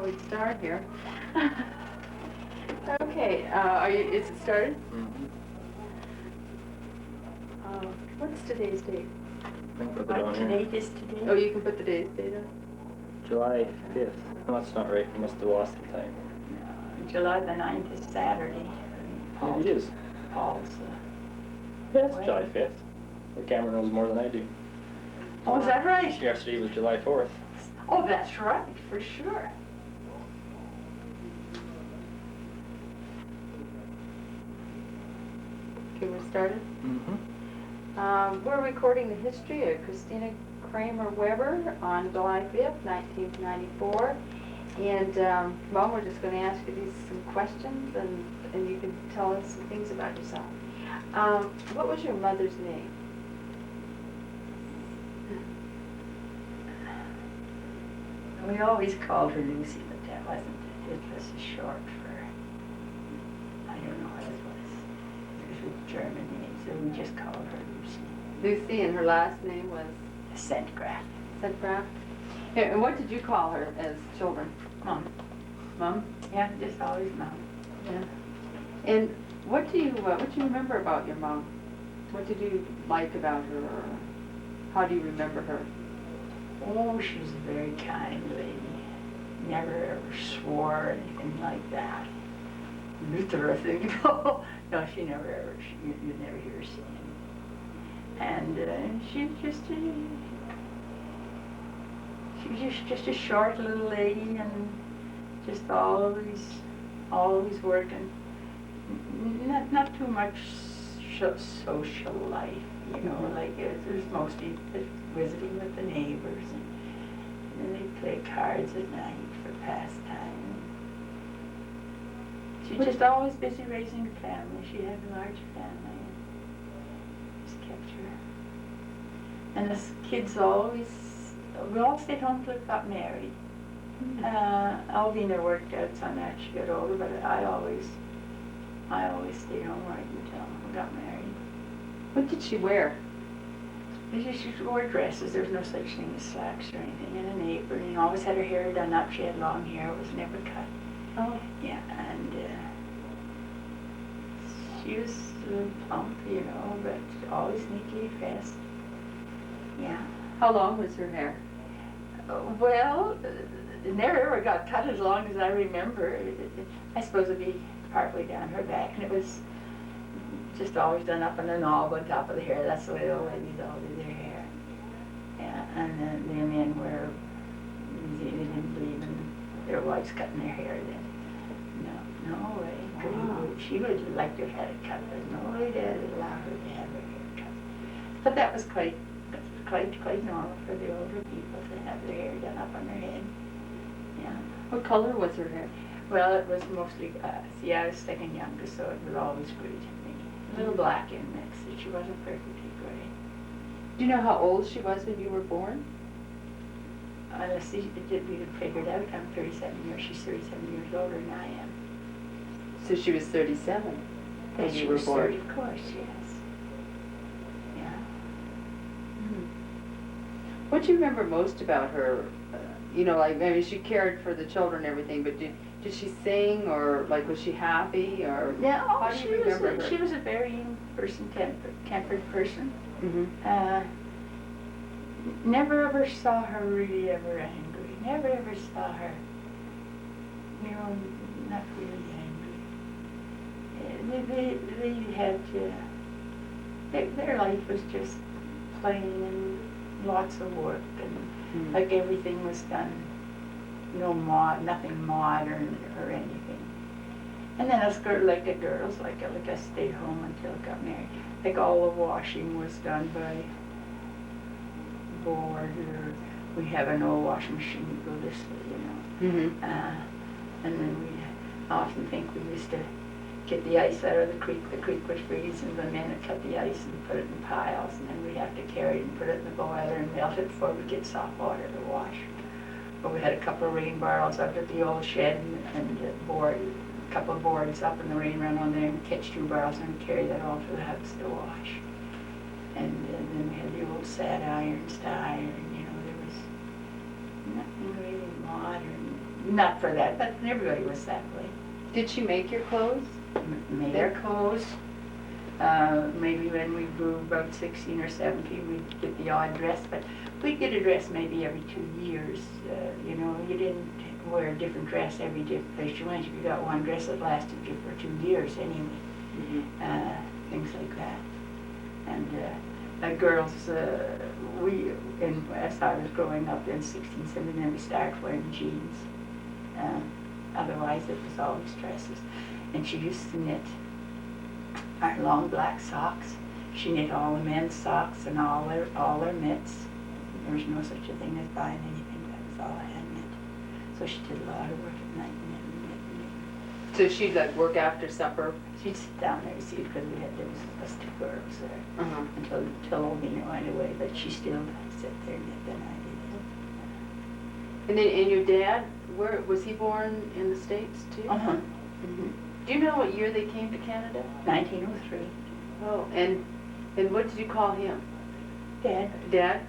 we'd start here. Okay, is it started? Mm-hmm. What's today's date? I can put that on Today here. is today. Oh, you can put the day's date on? July 5th. No, that's not right. You must have lost the time. July the 9th is Saturday. Maybe it is. Paul's. Yeah, it's Wait. July 5th. Well, Cameron knows more than I do. Oh, is that right? Yesterday was July 4th. Oh, that's right, for sure. Okay, we're started. Mm-hmm. We're recording the history of Christina Kramer Weber on July 5th, 1994. And, well, we're just going to ask you some questions, and you can tell us some things about yourself. What was your mother's name? We always called her Lucy, but that wasn't it. It was short for, I don't know what it was. It was a German name, so we just called her Lucy. Lucy, and her last name was Sentgraf. Sentgraf. Yeah, and what did you call her as children? Mom. Mom? Yeah, just always Mom. Yeah. And what do you remember about your mom? What did you like about her, or how do you remember her? Oh, she was a very kind lady. Never ever swore or anything like that. Luther, I think. No, she never ever, you'd never hear her sing. And she was just a short little lady, and just always working. Not too much social life, you know, like it was mostly visiting with the neighbors, and then they'd play cards at night for pastime. She just always busy raising a family. She had a large family, and just kept her. And the kids we all stayed home till we got married. Alvina worked out some as she got older, but I always stayed home right until we got married. What did she wear? She wore dresses. There was no such thing as slacks or anything, and an apron, and always had her hair done up. She had long hair. It was never cut. Oh. Yeah, and she was plump, you know, but always neatly dressed. Yeah. How long was her hair? Well, it never ever got cut as long as I remember. I suppose it'd be partway down her back, and it was just always done up in a knob on top of the hair. That's the way the old ladies all do their hair. Yeah, and then the men they didn't believe in their wives cutting their hair then. No way. Wow. She would like to have had it cut, but no way dad would allow her to have her hair cut. But that was quite normal for the older people to have their hair done up on their head. Yeah. What color was her hair? Well, it was mostly, I was second youngest, so it was always gray to me. A little black in mixed, and she wasn't perfectly gray. Do you know how old she was when you were born? Let's see, we had figured out I'm 37 years, she's 37 years older than I am. So she was 37 when She you were was born. 30, of course, yes. Yeah. What do you remember most about her? You know, like, maybe she cared for the children and everything, but did she sing, or like was she happy, or Yeah, how do you remember her? She was a very tempered person. Mm-hmm. Never ever saw her really ever angry. Never ever saw her, you know, not really angry. They had their life was just plain and lots of work, and like everything was done, nothing modern or anything. And then us like the girls, like I stayed home until I got married. Like all the washing was done by board, or we have an old washing machine we go this way, you know. Mm-hmm. And then I often think we used to get the ice out of the creek. The creek would freeze, and the men would cut the ice and put it in piles, and then we'd have to carry it and put it in the boiler and melt it before we get soft water to wash. But we had a couple of rain barrels up at the old shed, and a couple of boards up, and the rain ran on there, and catch 2 barrels and carry that all to the house to wash. And then we had the old sad irons to iron, you know. There was nothing really modern not for that, but everybody was that way. Did she make your clothes? Made our clothes. Maybe when we grew about 16 or 17, we'd get the odd dress, but we'd get a dress maybe every 2 years. You know, you didn't wear a different dress every different place you went. You got one dress that lasted you for 2 years anyway. Things like that. And girls, as I was growing up in 16, 17, we started wearing jeans. Otherwise, it was always dresses. And she used to knit our long black socks. She knit all the men's socks and all their mitts. There was no such a thing as buying anything. That was all hand knit. So she did a lot of work at night knitting. So she'd like work after supper? She'd sit down there, see, because there was us 2 girls there until Olvina went away. But she still sat there and knit, and I did. And then, and your dad, where was he born in the States too? Do you know what year they came to Canada? 1903. Oh, and what did you call him? Dad. Dad?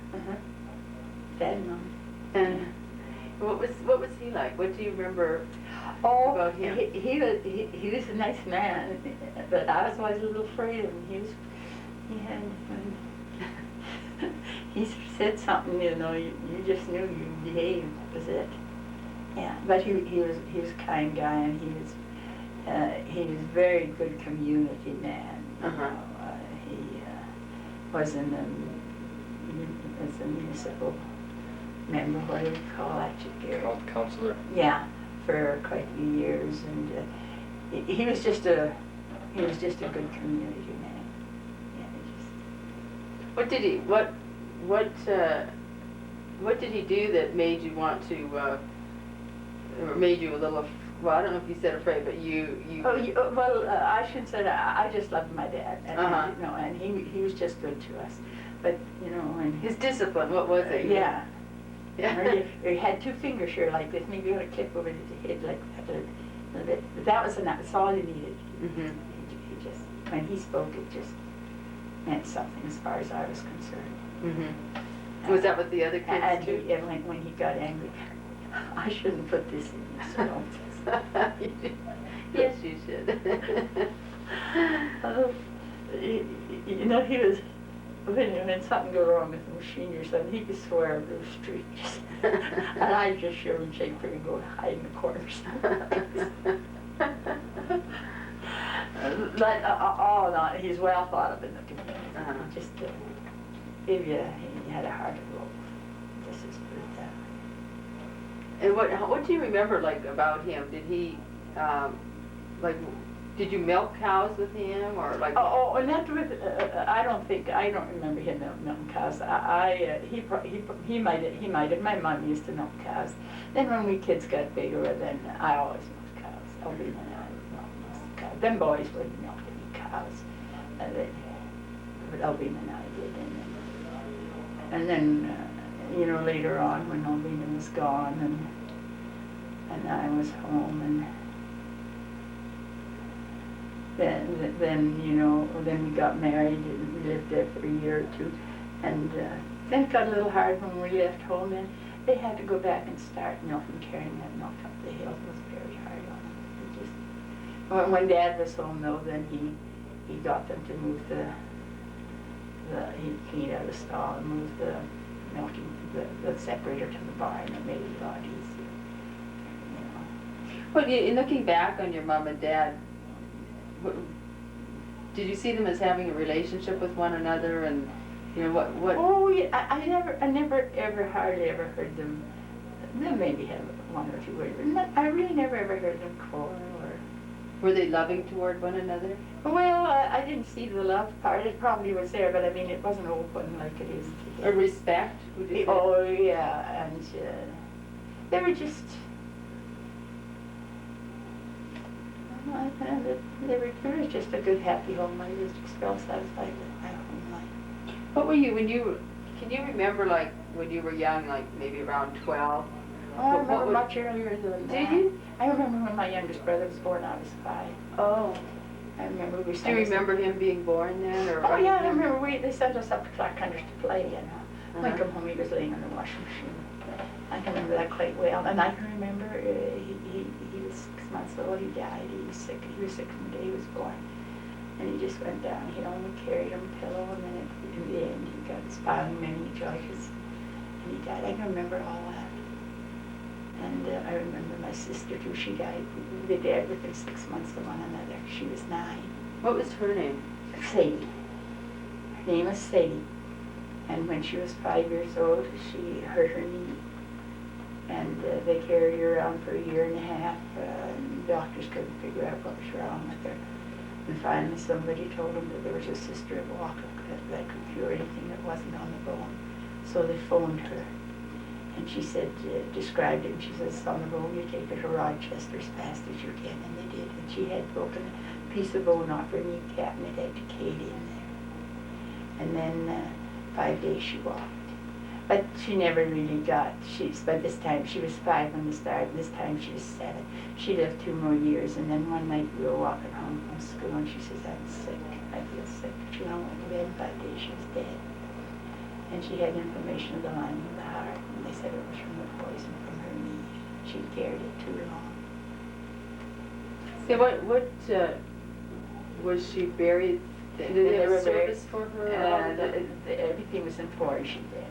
Dad and Mom. And what was he like? What do you remember about him? He was a nice man, but I was always a little afraid of him. He said something, you know, you just knew you behaved. That was it. Yeah, but he was a kind guy, and he was very good community man. You know. He was in as a municipal member, what do you call that, Gary? Counselor. Yeah, for quite a few years, and he was just a good community man. Yeah, What did he do that made you want to, or made you a little, well, I don't know if you said afraid, but you. Well, I shouldn't say that. I just loved my dad, and you know, and he was just good to us. But you know, and his discipline, what was it? Yeah. Yeah. He had 2 fingers here like this, maybe you want to clip over his head like that a little bit. But that was enough. That's all he needed. He just, when he spoke, it just meant something as far as I was concerned. Was that with the other kids and too? When he got angry, I shouldn't put this in your salt. Yes, you should. You know, he was, when something go wrong with the machine or something, he could swear over the street. And I just shiver and shake for him and go hide in the corners. But all in all, he's well thought of in the community. Just, he had a heart of gold. Just as put it that way. And what do you remember, like, about him? Did he, like, did you milk cows with him, or like? And that was, I don't remember him milking cows. He might have. My mom used to milk cows. Then when we kids got bigger, then I always milked cows. Elvina and I milked cows. Them boys wouldn't milk any cows. But Elvina and I did. And then, you know, later on when Elvina was gone and I was home, and then you know, then we got married and we lived there for a year or 2, and then it got a little hard when we left home, and they had to go back and start milking, carrying that milk up the hill. It was very hard on them. When Dad was home though, then he got them to move he cleaned out the stall and moved the milking, the separator to the barn, and made it a lot easier. You know. Well, in looking back on your mom and dad, did you see them as having a relationship with one another, and you know what? Oh, yeah, I never ever hardly ever heard them. They maybe had 1 or 2 words, but I really never ever heard them quarrel or. Were they loving toward one another? Well, I didn't see the love part. It probably was there, but I mean, it wasn't open like it is today. Or respect? Would you say? Oh yeah, and they were just. It was just a good, happy home. I was just well satisfied with my home life. What were you can you remember, like, when you were young, like maybe around 12? Oh, I remember much earlier than that. Did you? I remember when my youngest brother was born, I was 5. Oh. I remember we Do you remember him being born then? Or oh yeah, I remember they sent us up to Clark Hunters to play, and when I come home he was laying on the washing machine. I can remember that quite well. And I can remember he was 6 months old, he died, he was sick from the day he was born. And he just went downhill and we carried him a pillow, and then in the end he got spinal meningitis and he died. I can remember all that. And I remember my sister too, she died. They died within 6 months of one another. She was 9. What was her name? Sadie. Her name was Sadie. And when she was 5 years old, she hurt her knee. And they carried her around for a year and a half. And doctors couldn't figure out what was wrong with her. And finally somebody told them that there was a sister at Walker that could cure anything that wasn't on the bone. So they phoned her. And she said, described it, and she says, on the bone, you take it to Rochester as fast as you can. And they did. And she had broken a piece of bone off her kneecap, and it had decayed in there. And then 5 days she walked. But she never really got, by this time, she was 5 when they started, this time she was 7. She lived 2 more years, and then one night we were walking home from school, and she says, I'm sick, I feel sick. She went to bed, 5 days she was dead. And she had inflammation of the lining of the heart, and they said it was from the poison from her knee. She carried it too long. So what was she buried? Did they have a service for her? Everything was in Forge, she did.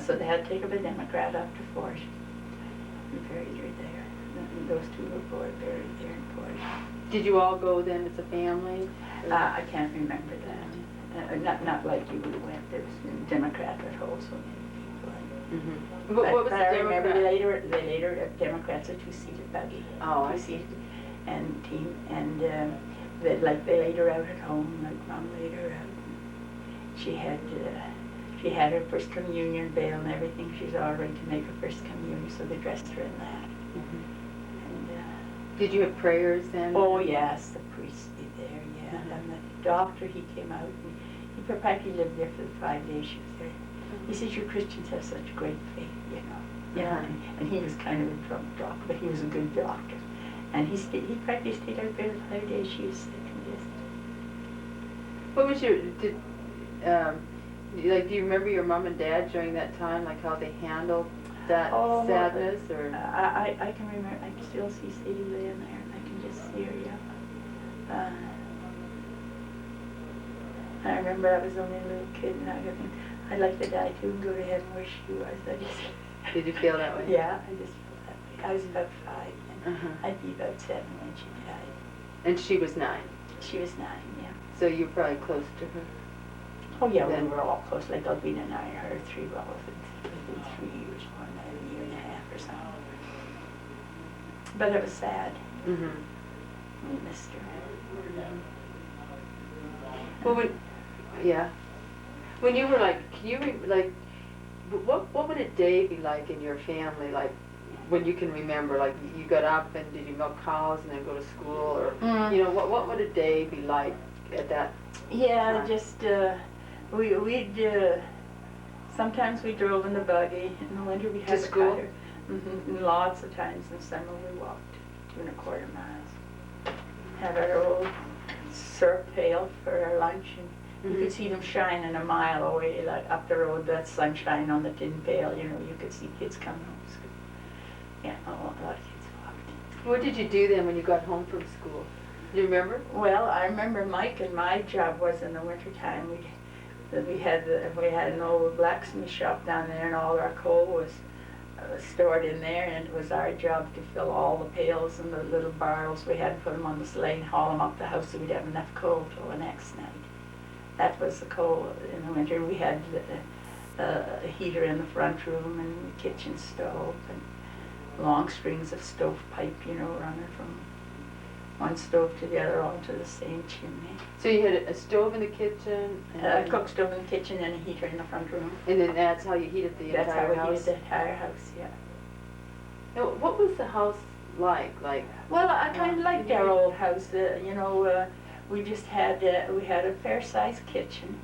So they had to take her to Democrat up to Forge and buried her there. And those 2 were buried there in Forge. Did you all go then as a family? I can't remember that. Not like you would have went. There was Democrat that hold so many people. What was but the I remember Democrat? they later Democrats a 2-seated buggy. Oh, I 2-seated and team, and they laid her out at home, like Mom laid her out. She had her first communion veil and everything. She was all ready to make her first communion, so they dressed her in that. And did you have prayers then? oh yes, the priest be there, yeah. And the doctor, he came out, and he probably lived there for the 5 days she was there. He says, you Christians have such great faith, you know. And he was kind of a drunk doctor, but he was a good doctor. And he practically stayed out there the 5 days she was sick and just. What was your, do you remember your mom and dad during that time, like how they handled that sadness, or? I can remember, I can still see Sadie laying there, and I can just see her, yeah. I remember I was only a little kid, and I think I'd like to die too and go to heaven where she was. I just. Did you feel that way? Yeah, I just felt that way. I was about 5, and I'd be about 7 when she died. And she was 9? She was 9, yeah. So you were probably close to her? Oh yeah, Then, we were all close, like Albina and I and her 3 relatives within 3 years, one a year and a half or something. But it was sad. We missed her. Well, when you were like, what would a day be like in your family, like when you can remember, like you got up and did you milk cows and then go to school, or you know, what would a day be like at that? Yeah, time? just we'd sometimes we drove in the buggy. In the winter we had To a school? cutter. And lots of times in summer we walked 2¼ miles. Had our old syrup pail for our lunch, and you could see them shining a mile away, like up the road. That sunshine on the tin pail, you know, you could see kids coming home from school. Yeah, a lot of kids walked. What did you do then when you got home from school? Do you remember? Well, I remember Mike and my job was in the winter time. We had an old blacksmith shop down there, and all our coal was stored in there, and it was our job to fill all the pails and the little barrels. We had to put them on the sleigh and haul them up the house so we'd have enough coal till the next night. That was the coal in the winter. We had a heater in the front room and the kitchen stove and long strings of stovepipe, you know, running from one stove to the other, all to the same chimney. So you had a stove in the kitchen, A cook stove in the kitchen and a heater in the front room. and then that's how you heated the That's entire how we house? heated the entire house, yeah. Now, what was the house like? Well, I kind of liked our old house. You know, we just had we had a fair-sized kitchen,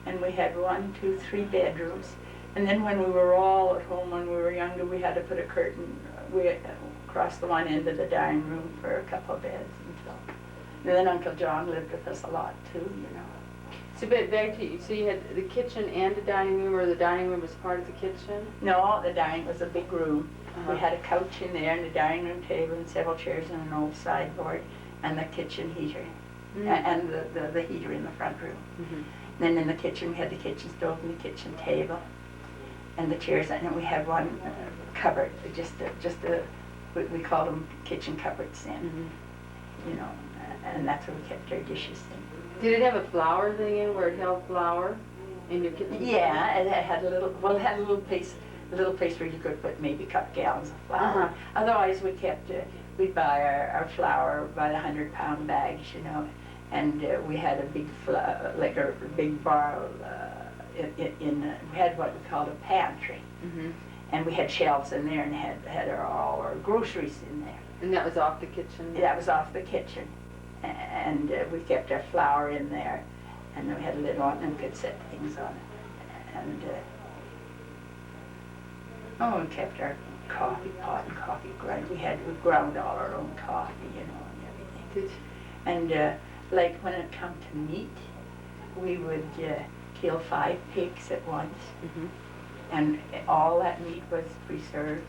and we had 1, 2, 3 bedrooms. And then when we were all at home when we were younger, we had to put a curtain across the one end of the dining room for a couple of beds until. And then Uncle John lived with us a lot too, you know. So back to you, so you had the kitchen and the dining room, or the dining room was part of the kitchen? No, the dining was a big room. Uh-huh. We had a couch in there and a dining room table and several chairs and an old sideboard and the kitchen heater and the heater in the front room. Mhm. Then in the kitchen, we had the kitchen stove and the kitchen table and the chairs, and then we had one cupboard, we called them kitchen cupboards then, Mhm. you know, and that's where we kept our dishes in. Did it have a flour thing in where it held flour in your kitchen? Yeah, it had a little place where you could put maybe a couple gallons of flour. Uh-huh. Otherwise, we'd buy our flour by the 100-pound bags, you know, and we had a big big barrel we had what we called a pantry, Mhm. and we had shelves in there and had all our groceries in there. And that was off the kitchen? That was off the kitchen, and we kept our flour in there, and then we had a lid on it and could set things on it, and we kept our coffee pot and coffee grind. We ground all our own coffee, you know, and everything. And like when it come to meat, we would kill 5 pigs at once, Mhm. and all that meat was preserved.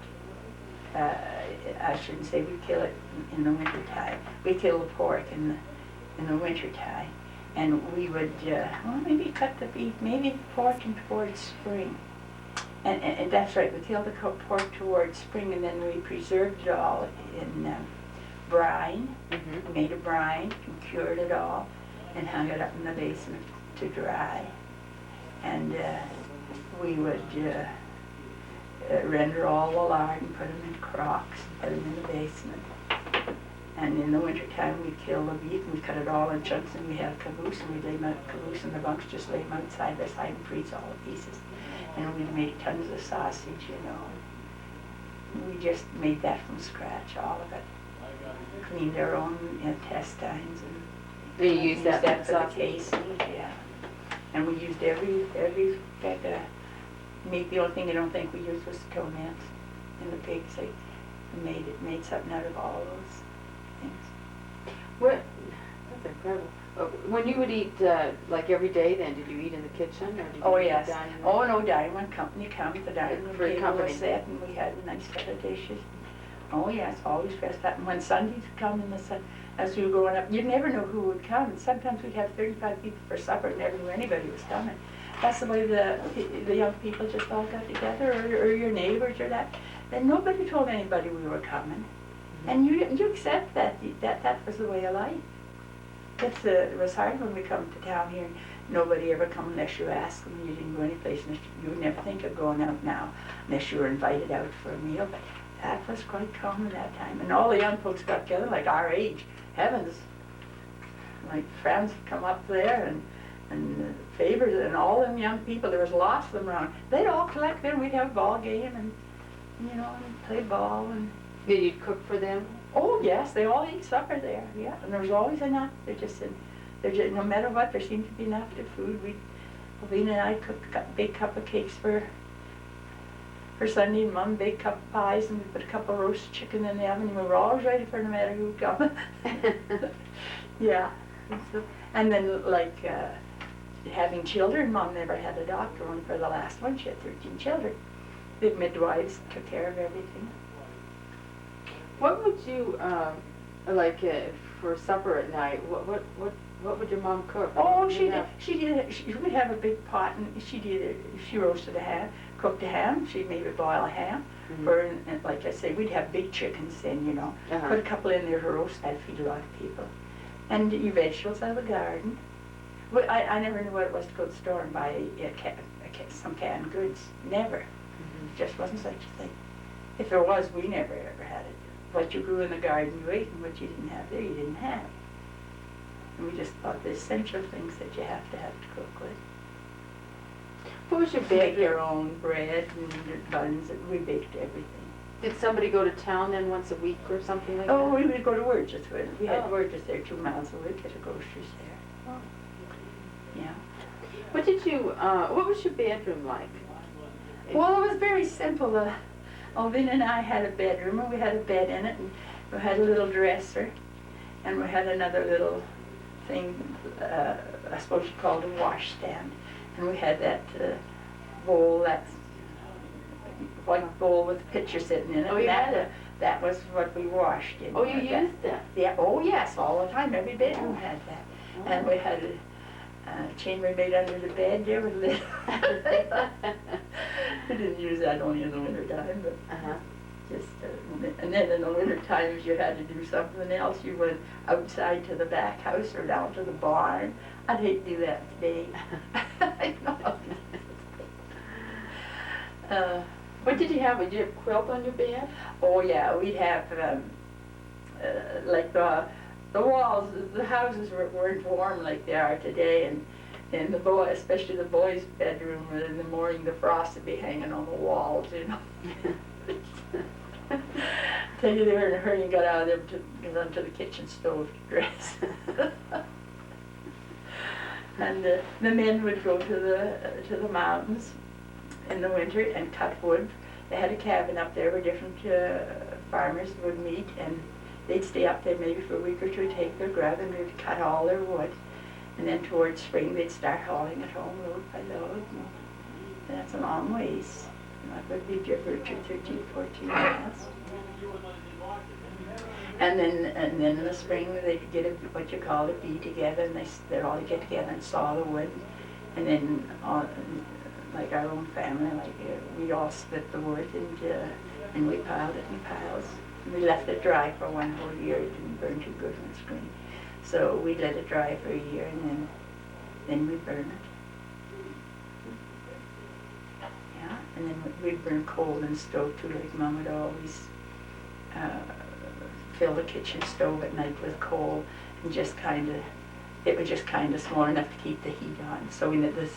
I shouldn't say we kill it in the winter time. We kill the pork in the winter time, and we would maybe cut the beef, maybe the pork in towards spring. And that's right, we killed the pork towards spring, and then we preserved it all in brine. Mhm. We made a brine and cured it all and hung it up in the basement to dry. And we would render all the lard and put them in crocks and put them in the basement. And in the wintertime, we'd kill the beef and we'd cut it all in chunks, and we'd have caboose, and we'd lay them out caboose in the bunks, just lay them out side by side and freeze all the pieces. And we'd make tons of sausage, you know. We just made that from scratch, all of it. Cleaned our own intestines and And you used that for for the sausage? casing, yeah. And we used every fact, meat. The only thing I don't think we used was the toenails and the pigs. I made something out of all those things. What? That's incredible. When you would eat, like every day then, did you eat in the kitchen or did you Oh, eat yes. in the dining room? Oh, no, dining room company comes, the dining room For table company. was set, and we had a nice set of dishes. Oh, yes, always dressed up. And when Sundays come as we were growing up, you'd never know who would come. And sometimes we'd have 35 people for supper and never knew anybody was coming. That's the way the young people just all got together, or your neighbors or that. And nobody told anybody we were coming. And you accept that was the way of life. It was hard when we come to town here. Nobody ever come unless you asked them. You didn't go any place. You would never think of going out now unless you were invited out for a meal. But that was quite common that time. And all the young folks got together, like our age. Heavens, like friends come up there and favors and all them young people. There was lots of them around. They'd all collect there. We'd have a ball game and and play ball and. Did you cook for them? Oh, yes, they all eat supper there, yeah, and there was always enough. No matter what, there seemed to be enough to food. Lena and I cooked a big cup of cakes for Sunday, and Mom big cup of pies, and we put a cup of roast chicken in the oven, and we were always ready for no matter who come. Yeah, and then like having children, Mom never had a doctor, only for the last one. She had 13 children. The midwives took care of everything. What would you like for supper at night? What would your mom cook? Oh, What would you have? she would have a big pot, and she roasted a ham, cooked a ham. She'd maybe boil a ham. Mhm. Or, and like I say, we'd have big chickens then, you know. Uh-huh. Put a couple in there to roast. That'd feed a lot of people. And your vegetables out of the garden. Well, I never knew what it was to go to the store and buy some canned goods. Never. Mhm. Just wasn't such a thing. If there was, we never ever had it. What you grew in the garden, you ate, and what you didn't have there, you didn't have. And we just thought the essential things that you have to cook with. What was your Make your bedroom? own bread and buns, and we baked everything. Did somebody go to town then once a week or something like Oh, that? we would go to Wurgis. We had Oh. Wurgis there 2 miles away, get our groceries there. Oh. Yeah. What did you? What was your bedroom like? Well, it was very simple. Alvin and I had a bedroom, and we had a bed in it, and we had a little dresser, and we had another little thing, I suppose you call it a washstand. And we had that bowl, that white bowl with a pitcher sitting in it. Oh, you had it? That was what we washed in. Oh, you That- used it? Yeah, oh yes, all the time, every bedroom had that. And we had a chambermaid under the bed there with a lid. We didn't use that only in the winter time, but Uh-huh. just, and then in the winter times you had to do something else. You went outside to the back house or down to the barn. I'd hate to do that today. I know. What did you have? Did you have a quilt on your bed? Oh yeah, we'd have like the walls, the houses weren't warm like they are today, and the boy, especially the boys' bedroom, in the morning the frost would be hanging on the walls, you know. Tell you they were in a hurry and got out of there to run to the kitchen stove to dress. And the men would go to the mountains in the winter and cut wood. They had a cabin up there where different farmers would meet, and they'd stay up there maybe for a week or two, take their grub, and they'd cut all their wood. And then towards spring they'd start hauling it home load by load. And that's a long ways. That would be Virtue 13, 14 miles. And then in the spring they'd get what you call a bee together, and they'd all get together and saw the wood. And then like our own family, we'd all split the wood and we piled it in piles. And we left it dry for one whole year. It didn't burn too good in the spring. So we let it dry for a year, and then we burn it. Yeah, and then we'd burn coal in the stove too, like Mom would always fill the kitchen stove at night with coal, and just it was just kind of small enough to keep the heat on. So the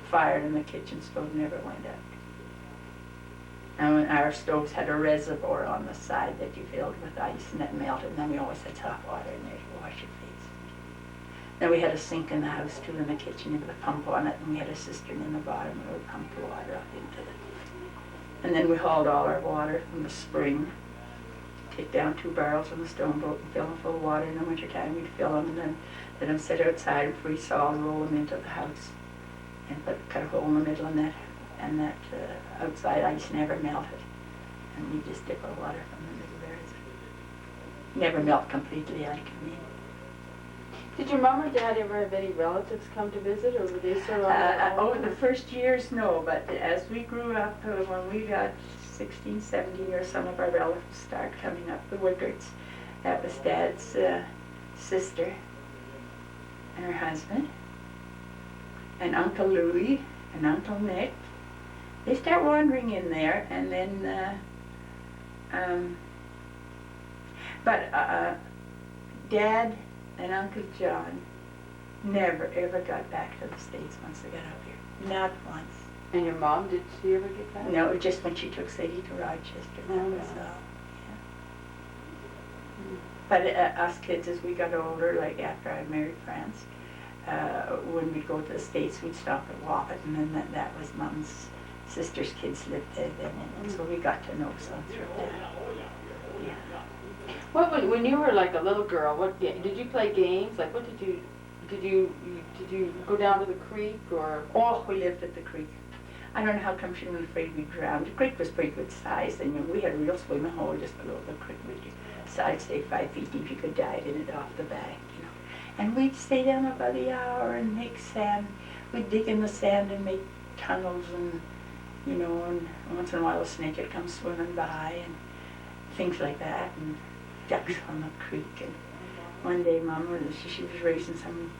fire in the kitchen stove never went out. And our stoves had a reservoir on the side that you filled with ice, and that melted, and then we always had hot water in there to wash your face. Then we had a sink in the house too, in the kitchen with a pump on it, and we had a cistern in the bottom where we pumped the water up into it. And then we hauled all our water from the spring, take down 2 barrels on the stone boat and fill them full of water. In the wintertime we'd fill them and then let them sit outside and freeze thaw and roll them into the house. And cut a hole in the middle, and that outside ice never melted. And we just dip our water from the middle there. It never melt completely, I mean. Did your mom or dad ever have any relatives come to visit, or were they sort of on their own? Over the first years, no, but as we grew up, when we got 16, 17 years, some of our relatives started coming up, the Wickards. That was Dad's sister and her husband, and Uncle Louie and Uncle Nick. They start wandering in there, and then, Dad and Uncle John never ever got back to the States once they got up here. Not once. And your mom, did she ever get back? No, just when she took Sadie to Rochester. That Oh, was yeah. all. Yeah. But us kids, as we got older, like after I married France, when we'd go to the States, we'd stop at Wapit, and then that was Mom's sister's kids lived there then, and so we got to know some through that. Yeah. What, when you were like a little girl, did you play games? Like, what did you go down to the creek, or? Oh, we lived at the creek. I don't know how come she was afraid we'd drown. The creek was pretty good size, and we had a real swimming hole just below the creek. I'd say 5 feet deep. You could dive in it off the bank, you know. And we'd stay down about the hour and make sand. We'd dig in the sand and make tunnels, and you know, and once in a while a snake would come swimming by and things like that, and ducks on the creek. And one day Mom she was raising some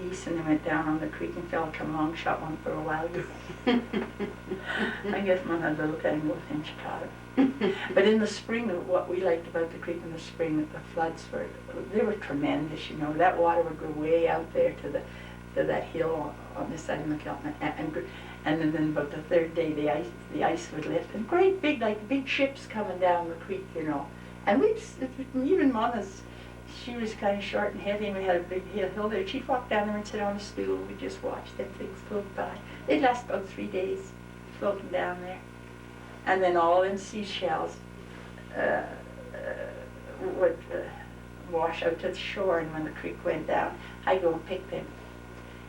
geese, and they went down on the creek, and fella come along, shot one for a wild goose. I guess Mom had a little tangle with him, she caught him. But in the spring, what we liked about the creek in the spring, the floods they were tremendous, you know. That water would go way out there to that hill on this side of McKelton, and then about the third day the ice would lift, and great big, like big ships coming down the creek, you know. And even Mama's, she was kind of short and heavy, and we had a big hill there. She'd walk down there and sit on a stool, and we'd just watch them things float by. They'd last about 3 days, floating down there. And then all in seashells wash out to the shore, and when the creek went down, I'd go and pick them.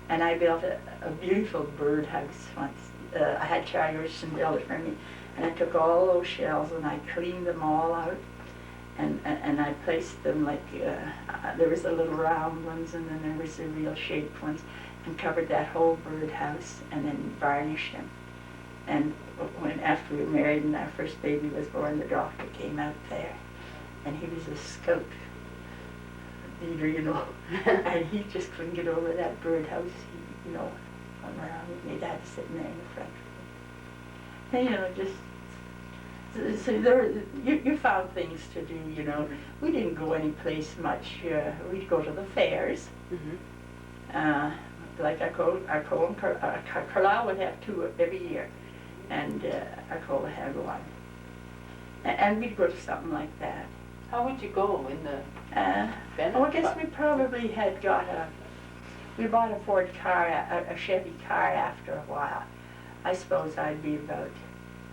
And I built a beautiful birdhouse once. I had Charlie Richardson build it for me, and I took all those shells and I cleaned them all out, and I placed them like, there was the little round ones and then there was the real shaped ones, and covered that whole birdhouse and then varnished them. And after we were married and our first baby was born, the doctor came out there, and he was a scout leader, you know, and he just couldn't get over that birdhouse. He, you know, went around with me, Dad sitting there in the front. And, you know, just, so there, you found things to do, you know. We didn't go any place much. We'd go to the fairs. Like Carlisle would have two every year, and Arcola had one. And we'd go to something like that. How would you go in the Bennett? Well, I guess we probably had we bought a Ford car, a Chevy car after a while. I suppose I'd be about,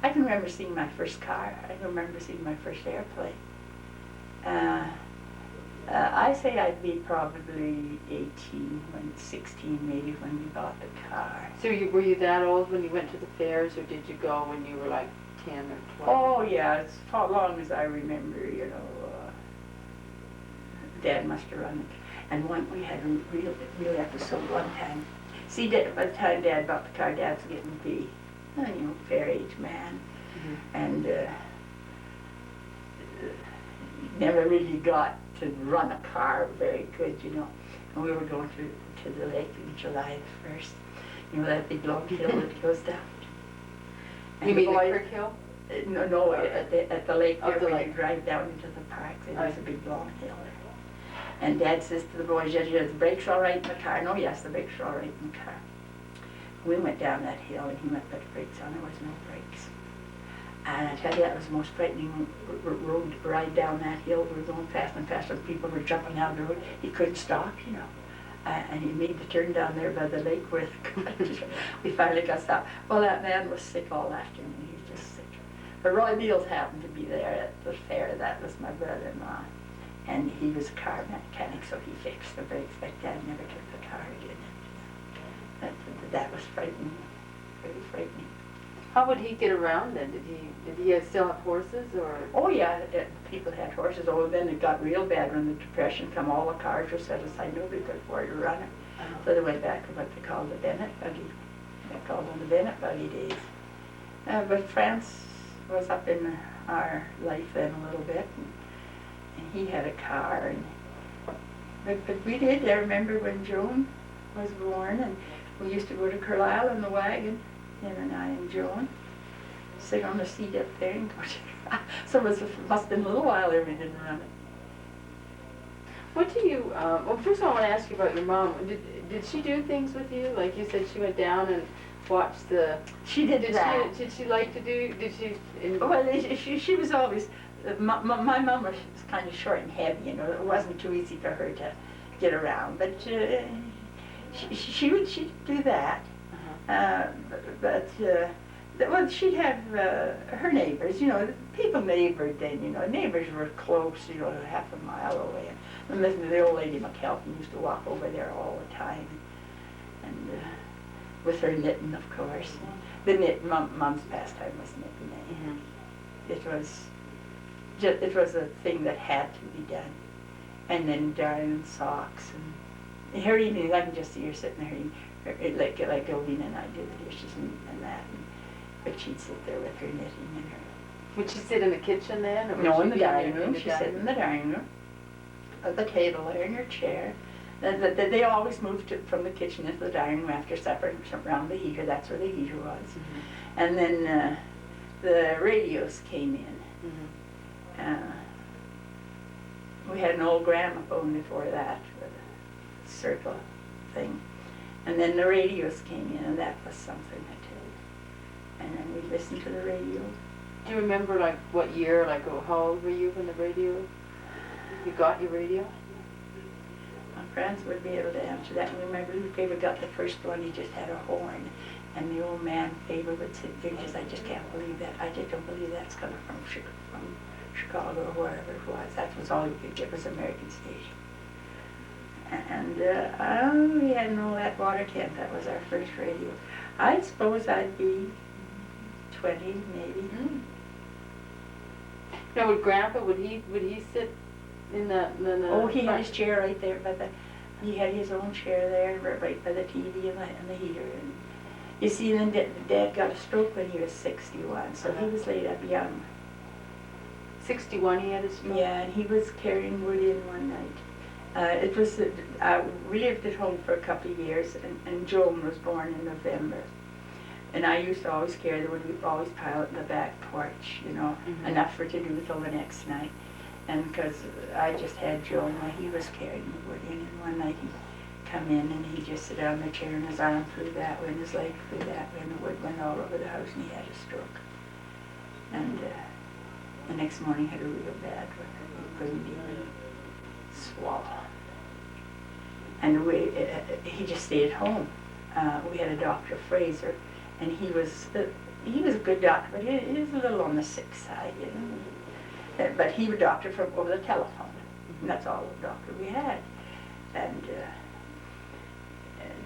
I can remember seeing my first car. I can remember seeing my first airplane. I say I'd be probably 18, 16 maybe when we bought the car. So were you that old when you went to the fairs, or did you go when you were like 10 or 12? Oh yeah, as long as I remember, you know. Dad must have run it. And we had a real episode one time. See, by the time Dad bought the car, Dad's getting to be, you know, fair age man. And never really got to run a car very good, you know. And we were going to the lake in July the 1st. You know that big long hill that goes down? And you mean the Kirk Hill? No, at the lake there the where lake. you drive down into the park. There's a big long hill there. And Dad says to the boys, "Yes, the brakes all right in the car?" "No, yes, the brakes are all right in the car." We went down that hill and he went to put the brakes on. There was no brakes. And I tell you, that was the most frightening road to ride down that hill. We were going fast and faster. People were jumping down the road. He couldn't stop, you know. And he made the turn down there by the lake where we finally got stopped. Well, that man was sick all afternoon. He was just sick. But Roy Beals happened to be there at the fair. That was my brother-in-law. And he was a car mechanic, so he fixed the brakes. But Dad never took the car again. That was frightening, very frightening. How would he get around then? Did he still have horses, or? Oh yeah, people had horses. Oh, then it got real bad when the Depression come. All the cars were set aside. Nobody could afford to run it. So they went back to what they called the Bennett buggy. They called them the Bennett buggy days. But France was up in our life then a little bit, and he had a car. But we did. I remember when Joan was born, and we used to go to Carlisle in the wagon, Him and I and Joan, sit on the seat up there and go to, so it must have been a little while there we didn't run it. What do you, well, first of all, I want to ask you about your mom. Did she do things with you? Like you said, she went down and watched the... She did that. Did she like to do, did she... Well, she was always, my mom was kind of short and heavy, you know. It wasn't too easy for her to get around, but she'd do that. Well, she'd have her neighbors, you know, people neighbored then, you know, neighbors were close, you know, half a mile away. And the old lady McKelton used to walk over there all the time, and with her knitting, of course. The Mom's pastime was knitting. It was a thing that had to be done. And then darning socks, and her evenings, I can just see her sitting there, like Ovina and I do the dishes and that. But she'd sit there with her knitting and her. Would she sit in the kitchen then? Or No, would in she the be dining room. She'd sit in the dining room, at the table there in her chair. They always moved from the kitchen into the dining room after supper, around the heater. That's where the heater was. And then the radios came in. We had an old gramophone before that, with a circle thing. And then the radios came in, and that was something, I tell you. And then we'd listen to the radio. Do you remember, like, what year, like, how old were you when the radio, you got your radio? My friends would be able to answer that. And remember, Lou Faber got the first one, he just had a horn. And the old man, Faber, would sit there, just, I just can't believe that. I just don't believe that's coming from Chicago or wherever it was. That was all you could get was American station. And we had an old Atwater Kent. That was our first radio. I suppose I'd be 20, maybe. Mm. Now, would Grandpa, would he sit in the Oh, he had front- his chair right there by the, he had his own chair there, right by the TV and the heater. And you see, then Dad got a stroke when he was 61, so he was laid up young. 61 he had his stroke? Yeah, and he was carrying wood in one night. We lived at home for a couple of years, and Joan was born in November. And I used to always carry the wood, we'd always pile it in the back porch, you know, Mhm. enough for to do till the next night. And because I just had Joan while he was carrying the wood in, and one night he'd come in and he'd just sit down in the chair and his arm flew that way and his leg flew that way and the wood went all over the house and he had a stroke. And the next morning had a real bad one. He couldn't even swallow. And he just stayed at home. We had a Dr. Fraser, and he was a good doctor, but he was a little on the sick side, you know. But he was a doctor from over the telephone, and that's all the doctor we had. And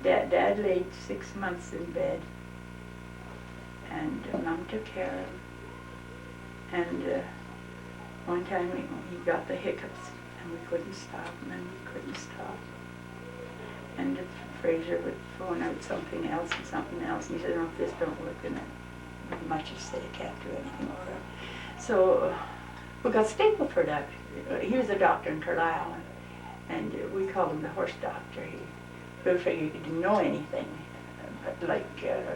Dad laid 6 months in bed, and Mom took care of him. And one time he got the hiccups, and we couldn't stop him, and we couldn't stop. And Fraser would phone out something else, and he said, no, if this don't work, then much as say I can't do anything for him. So we got Stapleford out. He was a doctor in Carlisle, and we called him the horse doctor. We figured he didn't know anything, but like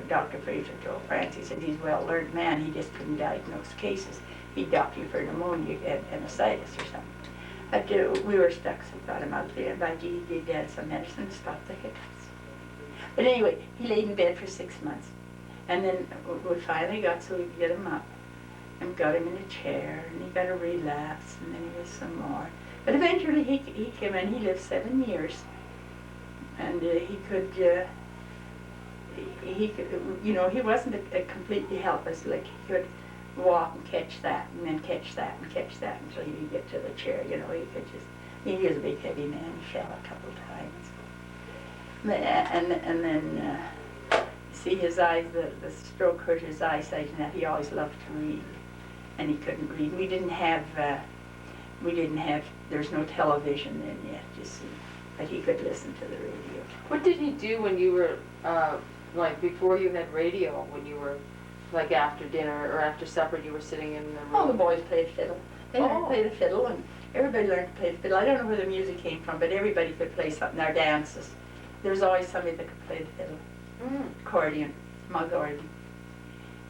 Dr. Fraser told Francie, said he's a well-learned man, he just couldn't diagnose cases. He'd doctor you for pneumonia and appendicitis or something. But we were stuck, so we got him out there, and by gee, he had some medicine to stop the hiccups. But anyway, he laid in bed for 6 months. And then we finally got so we could get him up and got him in a chair, and he got a relapse, and then he was some more. But eventually he came in, he lived 7 years. And he could, you know, he wasn't a completely helpless, like he could walk and catch that, and then catch that, and catch that until he could get to the chair, you know, he could just, he was a big heavy man, he fell a couple of times. And then, see his eyes, the stroke hurt his eyesight, and that he always loved to read, and he couldn't read. We didn't have, there's no television then yet, you see, but he could listen to the radio. What did he do when you were, like before you had radio, when you were, like after dinner or after supper, you were sitting in the room? All the boys played fiddle. They learned to Oh. play the fiddle, and everybody learned to play the fiddle. I don't know where the music came from, but everybody could play something. Our dances, there was always somebody that could play the fiddle. Mm. Accordion, mug organ.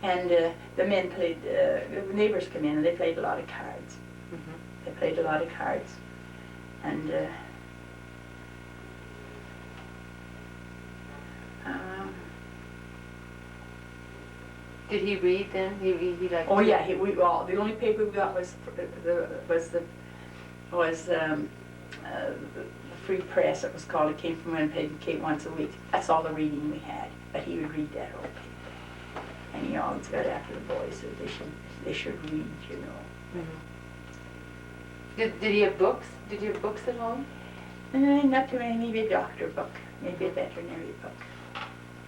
And the men played, the neighbors come in and they played a lot of cards. Mm-hmm. They played a lot of cards. And Did he read then? He like. oh yeah, the only paper we got was the Free Press, it was called. It came from Winnipeg, it came once a week. That's all the reading we had. But he would read that old paper. And he always got after the boys that they should read, you know. Mm-hmm. Did he have books? Did you have books at home? Not too many, maybe a doctor book, maybe a veterinary book.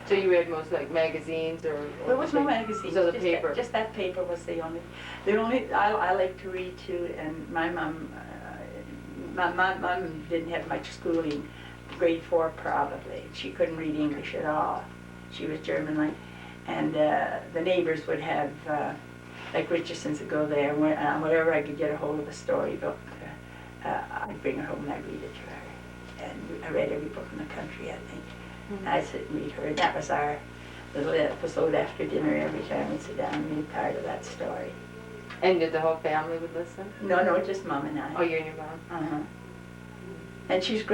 So you read most like magazines or? There was no magazines. So the just paper. Just that paper was the only. I like to read too, and my mom didn't have much schooling, grade 4 probably. She couldn't read English at all. She was German, and the neighbors would have, like Richardson's would go there, wherever I could get a hold of a storybook, I'd bring her home and I'd read it to her. And I read every book in the country, I think. Mm-hmm. I'd sit and read her, and that was our little episode after dinner every time we'd sit down and read part of that story. And did the whole family would listen? No, just Mom and I. Oh, you and your mom? Uh-huh. And she's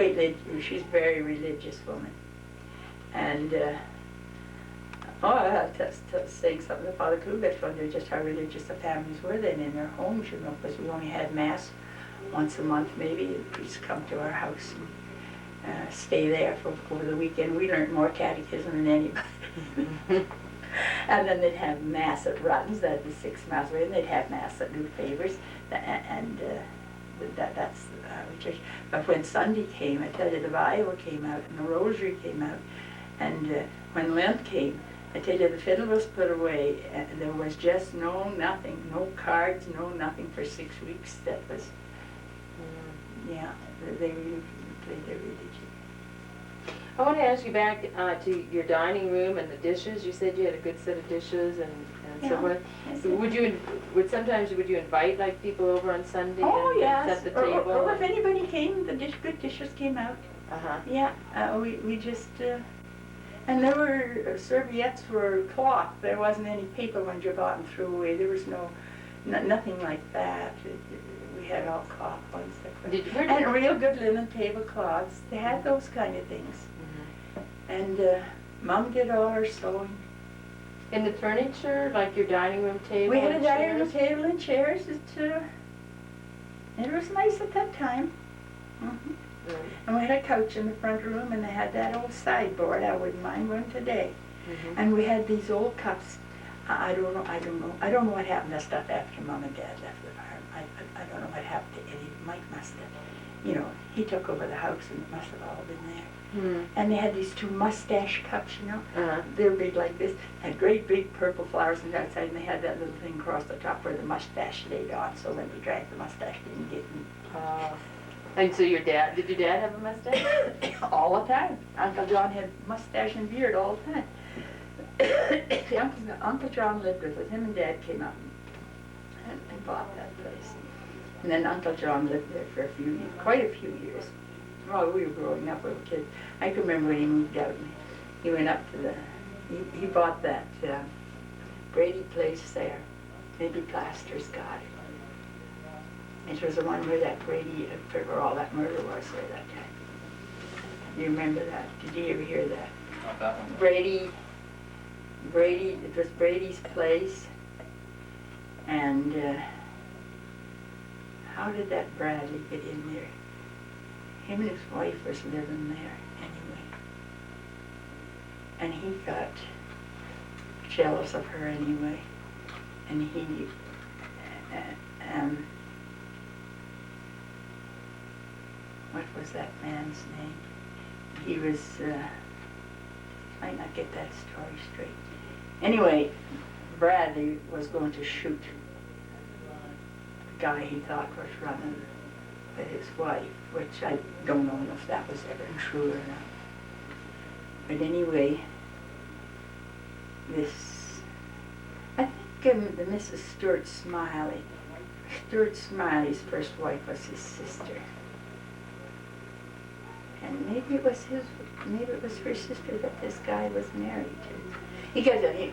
she's a very religious woman. And, I was saying something to Father Kluget one day, just how religious the families were then in their homes, you know, because we only had Mass once a month maybe, and priests come to our house. stay there for over the weekend. We learned more catechism than anybody. And then they'd have mass at Ruttons, that'd be 6 miles away, and they'd have mass at New Favors, and that's our church. But when Sunday came, I tell you, the Bible came out, and the Rosary came out, and when Lent came, I tell you, the fiddle was put away, and there was just nothing, no cards, no nothing for 6 weeks. That was, yeah, they really played their religion. I want to ask you back to your dining room and the dishes. You said you had a good set of dishes and so Yeah, forth. yes, So would you invite like people over on Sunday Oh, and yes, set the table? or if anybody came, the good dishes came out. Uh-huh. Yeah, we just, and there were serviettes were cloth. There wasn't any paper ones you bought and threw away. There was nothing like that. We had all cloth ones. And real good linen tablecloths. They had those kind of things. And Mom did all her sewing. And the furniture, like your dining room table We had a and dining room chairs? table and chairs. It was nice at that time. And we had a couch in the front room, and they had that old sideboard. I wouldn't mind one today. And we had these old cups. I don't know what happened to stuff after Mom and Dad left the farm. I don't know what happened to Eddie. Mike must have, he took over the house, and it must have all been there. And they had these 2 mustache cups, They're big like this, had great big purple flowers on the outside, and they had that little thing across the top where the mustache laid on, so when we drank, the mustache didn't get in. And so did your dad have a mustache? All the time. Uncle John had mustache and beard all the time. Uncle John lived with us. Him and Dad came up and bought that place. And then Uncle John lived there for quite a few years. While we were growing up, we were kids. I can remember when he moved out. And he went up to he bought that Brady place there. Maybe Plaster's got it. It was the one where that Brady, where all that murder was there that time. You remember that? Did you ever hear that? Not that one. Brady, it was Brady's place. And how did that Bradley get in there? Him and his wife was living there anyway. And he got jealous of her anyway. And he, what was that man's name? He was, might not get that story straight. Anyway, Bradley was going to shoot the guy he thought was running with his wife, which I don't know if that was ever true or not. But anyway, I think the Mrs. Stuart Smiley's first wife was his sister. And maybe it was her sister that this guy was married to. He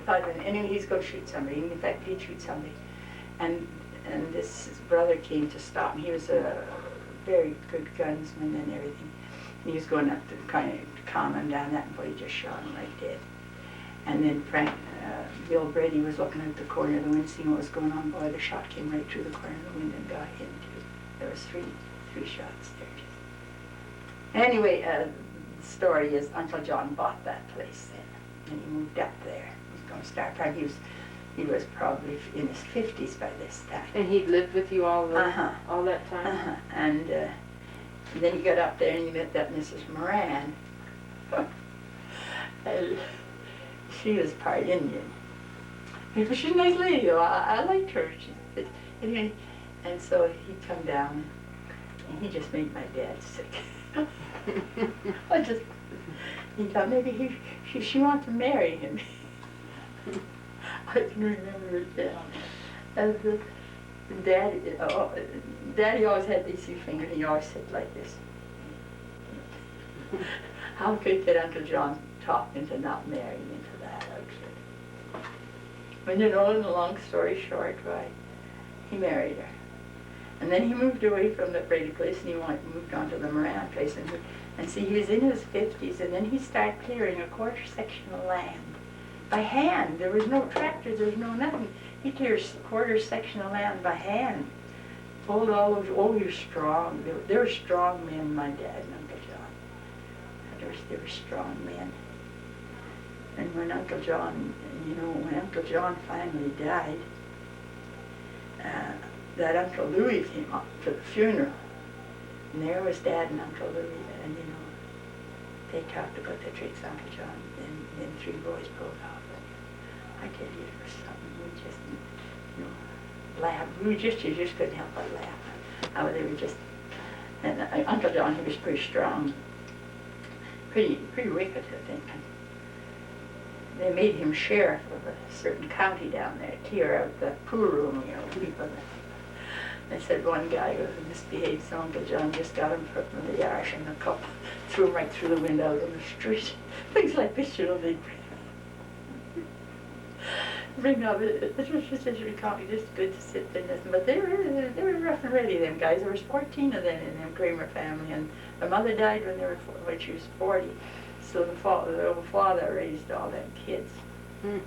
thought, anyway, he's going to shoot somebody. In fact, he'd shoot somebody. And this his brother came to stop him. He was a very good gunsman and everything. And he was going up to kind of calm him down that, and boy, he just shot him right dead. And then Bill Brady was looking out the corner of the window, seeing what was going on. Boy, the shot came right through the corner of the window and got him too. There was three shots there. Anyway, the story is Uncle John bought that place then, and he moved up there. He was going to start farm. He was probably in his 50s by this time. And he'd lived with you all that time? And then he got up there and he met that Mrs. Moran. And she was part Indian. But she's a nice lady, though. I liked her. And so he'd come down, and he just made my dad sick. He thought maybe she wanted to marry him. I can remember that. And Daddy always had these 2 fingers, and he always said like this. How could get Uncle John talked into not marrying into that outfit? But in a long story short, why, he married her. And then he moved away from the Brady place, and he moved on to the Moran place. And see, he was in his 50s, and then he started clearing a quarter section of land by hand. There was no tractors, there was no nothing. He cleared a quarter section of land by hand. Pulled all those, he was strong. They were strong men, my dad and Uncle John. they were strong men. And when Uncle John, when Uncle John finally died, that Uncle Louis came up to the funeral. And there was Dad and Uncle Louis, and they talked about the tricks Uncle John, and then 3 boys pulled off. And I tell you, it was something we just, laughed. You just couldn't help but laugh. How they were just, and Uncle John, he was pretty strong, pretty wicked, I think. They made him sheriff of a certain county down there, clear out the pool room, people. They said one guy who misbehaved, so Uncle John just got him, put him in the Irish in a cup, threw him right through the window out on the street. Things like this, they bring up. It was just good to sit there and listen. But they were rough and ready, them guys. There was 14 of them in the Kramer family, and the mother died when she was 40. So the old father raised all them kids. Mm.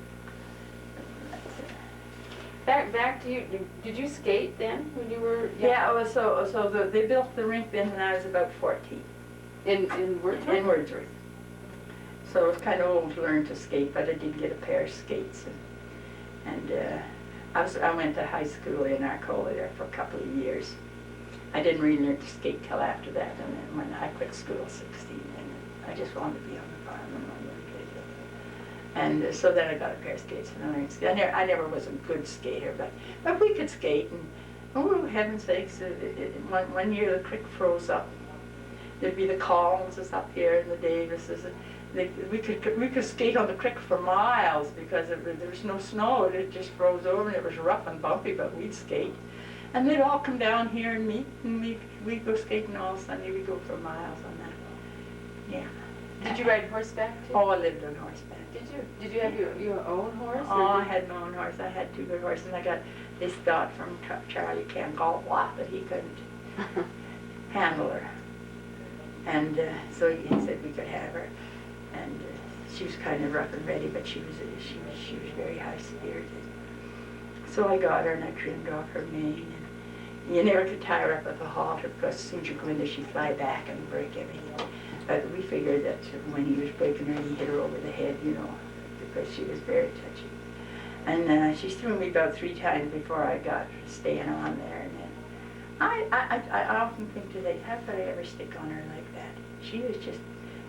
Back to you. Did you skate then when you were young? Yeah, so they built the rink then when I was about 14. In Wordsworth? In Wordsworth. So it was kind of old to learn to skate, but I did get a pair of skates. And I went to high school in Arcola there for a couple of years. I didn't really learn to skate till after that, and then when I quit school at 16, and I just wanted to be on the farm and I learned to do it. And so then I got a pair of skates and I learned to skate. I never was a good skater, but we could skate. And oh, heaven's sakes, one year the creek froze up. There'd be the Collinses up here and the Davises. We could skate on the creek for miles because there was no snow. It just froze over and it was rough and bumpy, but we'd skate. And they'd all come down here and meet, and we'd go skating all Sunday. We'd go for miles on that. Yeah. Did you ride horseback too? Oh, I lived on horseback. Did you? Did you have your own horse? Oh, I had my own horse. I had 2 good horses. And I got this dot from Charlie Campbell, but he couldn't handle her. And so he said we could have her. And she was kind of rough and ready, but she was very high spirited. So I got her and I trimmed off her mane. And you never could tie her up with a halter because as soon as you go in there, she'd fly back and break everything. But we figured that when he was breaking her, he hit her over the head, because she was very touchy. And she threw me about 3 times before I got staying on there. And then I often think today, how could I ever stick on her like that? She was just,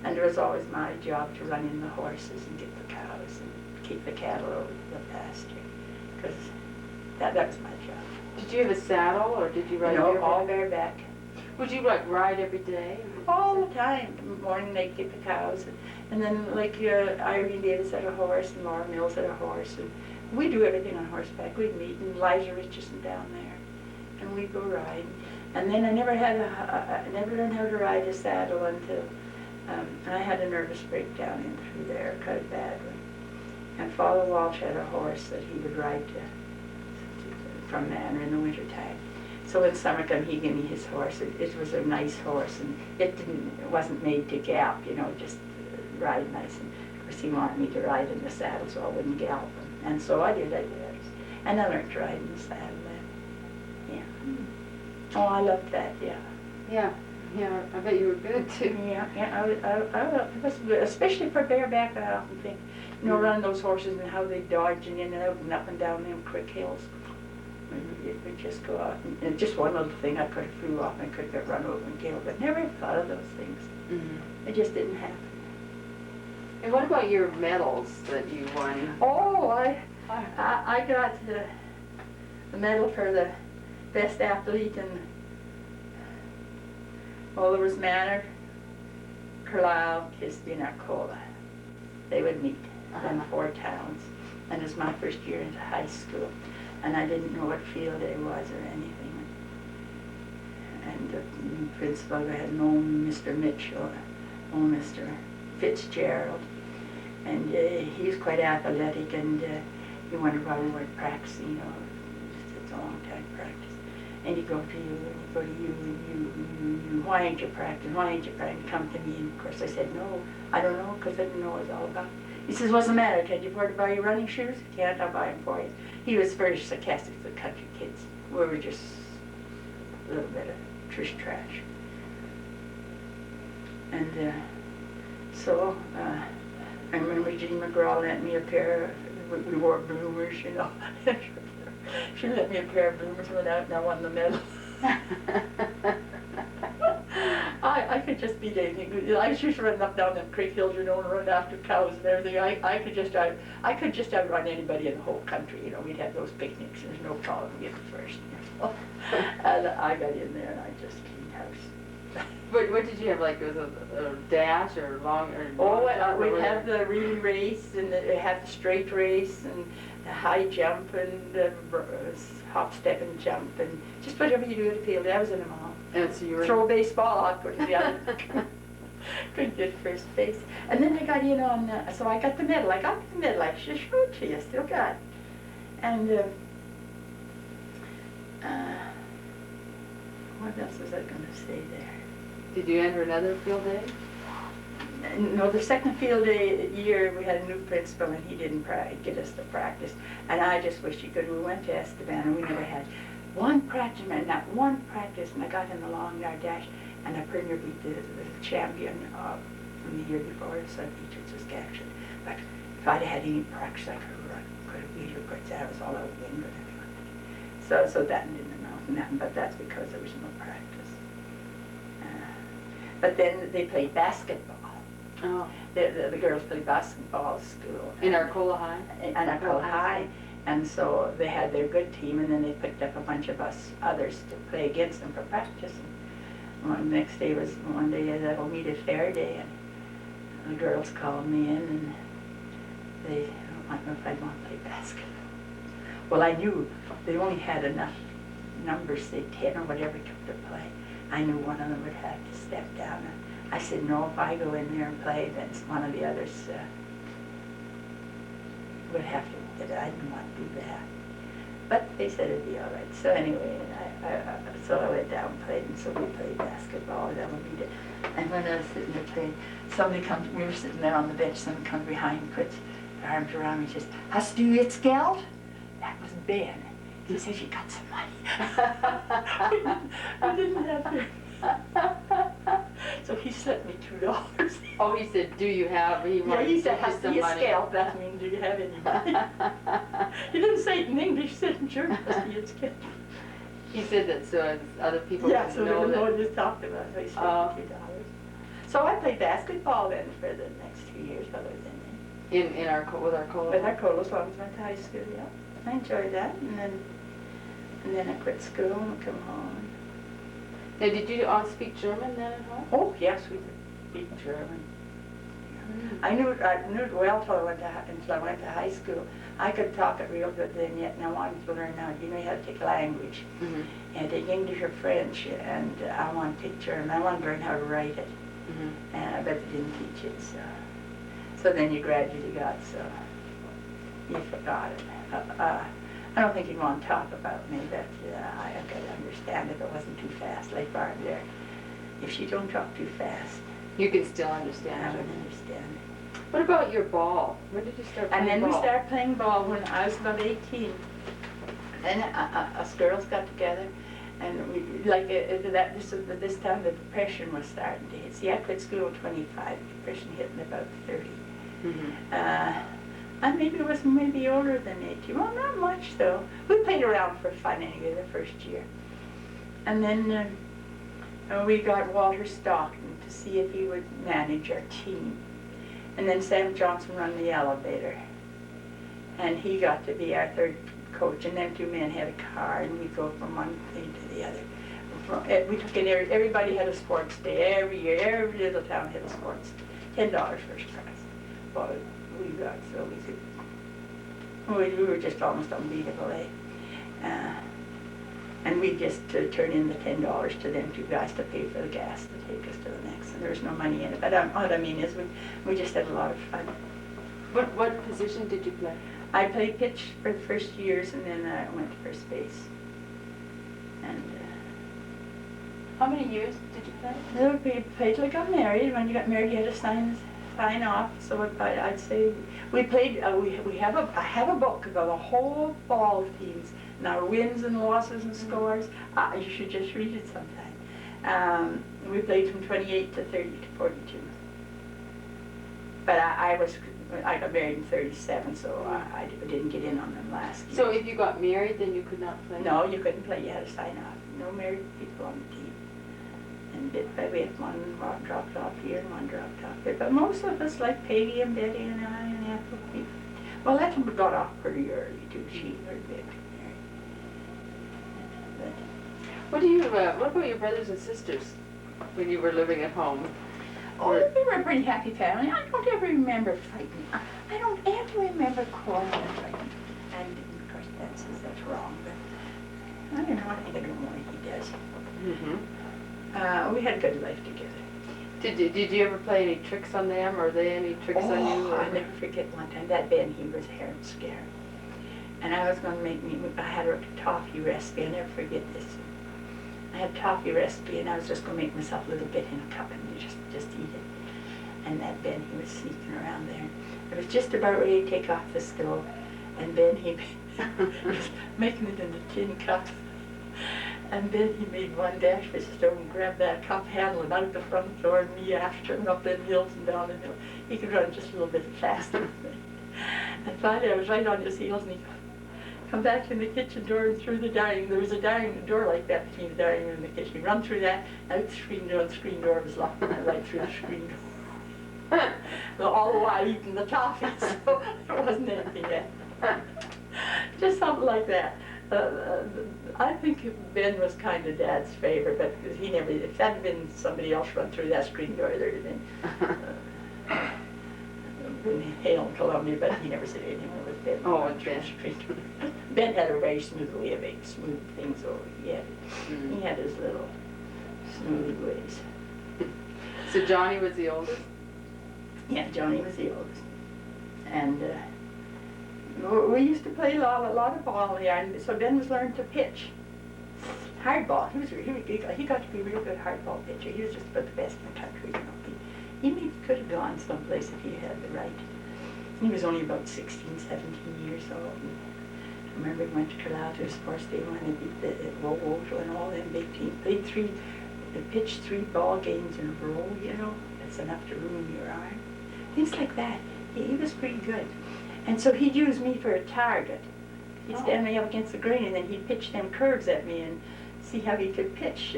and it was always my job to run in the horses and get the cows and keep the cattle over the pasture, because that was my job. Did you have a saddle or did you ride bareback? All bareback. Would you ride every day? All the time. In the morning they'd get the cows, and then Irene Davis had a horse and Laura Mills had a horse, and we'd do everything on horseback. We'd meet in Elijah Richardson down there, and we'd go ride. And then I never learned how to ride a saddle until I had a nervous breakdown in through there, quite a bad one. And Father Walsh had a horse that he would ride from Manor in the wintertime. So when summer came, he gave me his horse. It was a nice horse, and it wasn't made to gallop, just ride nice. And of course, he wanted me to ride in the saddle so I wouldn't gallop him. And so I did. And I learned to ride in the saddle then. Yeah. Oh, I loved that. Yeah. Yeah, I bet you were good too. Yeah. I was good, especially for bareback. I often think, running those horses and how they dodge and in and out and up and down them creek hills. It would just go out, and just one little thing I could have flew off and could get run over and killed, but never thought of those things. Mm-hmm. It just didn't happen. And what about your medals that you won? Oh, I got the medal for the best athlete, and there was Manor, Carlisle, Kisby, and Arcola. They would meet in 4 towns, and it was my first year into high school. And I didn't know what field it was or anything. And the principal had known Mr. Mitchell, known Mr. Fitzgerald, and he was quite athletic, and he wondered why we weren't practicing, it's a long time practice. And he'd go to you, and he'd go to you, and you, why ain't you practicing, why ain't you practicing, come to me. And of course I said, no, I don't know, because I didn't know what it was all about. He says, what's the matter? Can you afford to buy you running shoes? Can't, I'll buy them for you. He was very sarcastic to the country kids. We were just a little bit of trash. And So, I remember Jean McGraw lent me a pair, we wore bloomers, you know. She lent me a pair of bloomers and went out and I won the medal. I could just beat anything. I was used to running up down them creek hills, you know, and run after cows and everything. I could just outrun anybody in the whole country, you know. We'd have those picnics, there's no problem getting first, you know. And I got in there and I just cleaned house. What did you have, like, was a dash or long, or? Oh, long jump, or we'd what? have the relay race and they have the straight race and the high jump and the hop, step and jump and just whatever you do at the field, I was in them all. And so you were. Throw a baseball, I'd go to the other. Couldn't get first base. And then I got in on, so I got the medal. I got the medal, I just showed to you, still got it. And what else was I going to say there? Did you enter another field day? No, the second field day year, we had a new principal and he didn't get us to practice. And I just wish he could. We went to Esteban and we never had one practice, man, not one practice. And I got in the long yard dash and I pretty near beat the champion from the year before, so I beat Saskatchewan. But if I'd had any practice, I could have beat her, but that was all I would win. So that didn't amount to nothing, but that's because there was no practice. But then they played basketball. Oh. The girls played basketball at school. In Arcola High? In Arcola High. And so they had their good team, and then they picked up a bunch of us others to play against them for practice. And next day was one day that'll meet at Fair Day, and the girls called me in, and they wanted to know if I'd want to play basketball. Well, I knew they only had enough numbers, say 10 or whatever, to play. I knew one of them would have to step down. I said, no, if I go in there and play, then one of the others would have to. I didn't want to do that. But they said it'd be all right. So anyway, so I went down and played, and so we played basketball, and then we beat it. And when I was sitting there playing, somebody comes, we were sitting there on the bench, somebody comes behind, puts their arms around me and says, "Hast du jetzt Geld?" That was Ben. He says, "You got some money." we didn't have it. So he sent me $2. Oh, he said, do you have, he Yeah, wanted he to said, give you "Hast some du money. Geld?" That means, do you have any money? He didn't say it in English, he said it in German, "Hast du jetzt Geld?" He said that so as other people Yeah, could so they know would know that. what he was talking about, so he sent Oh. me $2. So I played basketball then for the next 2 years while I was in there. In our, with Arcola. With Arcola, so I went to high school, yeah. I enjoyed that, and then I quit school and come home. Now, did you all speak German then at home? Oh, yes, we could speak German. I knew it well until I went to high school. I could talk it real good then yet, and I wanted to learn now. You know, you have to take language. Mm-hmm. And take English or French, and I want to take German. I want to learn how to write it. Mm-hmm. And I bet they didn't teach it, so then you gradually got, so you forgot it. I don't think you'd want to talk about me, but I could understand if it wasn't too fast, like Barb there. If she don't talk too fast, You can still I understand would German. understand. What about your ball? When did you start playing And then ball? we started playing ball when I was about 18. Then us girls got together, and we this time the depression was starting to hit. See, I quit school at 25. Depression hit me about 30. Mm-hmm. I was maybe older than 18. Well, not much though. We played around for fun anyway the first year, and then we got Walter Stockton to see if he would manage our team, and then Sam Johnson run the elevator, and he got to be our third coach. And then two men had a car, and we'd go from one thing to the other. We took in everybody had a sports day every year. Every little town had a sports day. $10 first prize. Well, we got so we were just almost unbeatable, eh? And we just turn in the $10 to them two guys to pay for the gas to take us to the next. And there was no money in it. But what I mean is we just had a lot of fun. What position did you play? I played pitch for the first years, and then I went to first base. And How many years did you play? we played till I got married. When you got married, you had to sign off. So I'd say we played. I have a book of the whole ball teams and our wins and losses and scores. You should just read it sometime. We played from 28 to 30 to 42. But I got married in 37, so I didn't get in on them last year. So if you got married, then you could not play? No, you couldn't play, you had to sign off. No married people on the team. And bit by bit, one dropped off here and one dropped off there. But most of us, like Peggy and Betty and I and Ethel, well, Ethel got off pretty early too. She and her Betty married. What about your brothers and sisters when you were living at home? Oh, we were a pretty happy family. I don't ever remember fighting. I don't ever remember quarreling or fighting. And of course, Dad says that's wrong, but I don't know. I think I do more than he does. Mm-hmm. We had a good life together. Did you ever play any tricks on them, or are they any tricks on you? Oh, I'll never forget one time. That Ben, he was hair and scare. And I was going to make me, I had a toffee recipe. I'll never forget this. I had toffee recipe, and I was just going to make myself a little bit in a cup and just eat it. And that Ben, he was sneaking around there. I was just about ready to take off the stove, and Ben, he was making it in a tin cup. And then he made one dash for the stove and grabbed that cup handle and out the front door, and me after him up them hills and down the hill. He could run just a little bit faster. And finally I was right on his heels, and he come back in the kitchen door and through the dining. There was a dining door like that between the dining room and the kitchen. He run through that, out the screen door, and the screen door was locked, and I right through the screen door. Well, all the while eating the toffee, so there wasn't anything yet. Just something like that. I think Ben was kind of Dad's favorite, but he never, if that had been somebody else run through that screen door, there'd have been hail and calamity, but he never said anything with Ben. Oh, it's Ben. Ben had a very smooth way of making smooth things over. He had his little smooth ways. So Johnny was the oldest? Yeah, Johnny was the oldest. And we used to play a lot of ball in the yard, so Ben was learning to pitch. Hardball. He got to be a real good hardball pitcher. He was just about the best in the country, you know. He could have gone someplace if he had the right. He was only about 16, 17 years old. And I remember he went to Carlisle to a sports day when they beat the Wojo and all them big teams. They pitched 3 ball games in a row, you know. That's enough to ruin your arm. Things like that. He was pretty good. And so he'd use me for a target. He'd stand me up against the green, and then he'd pitch them curves at me and see how he could pitch.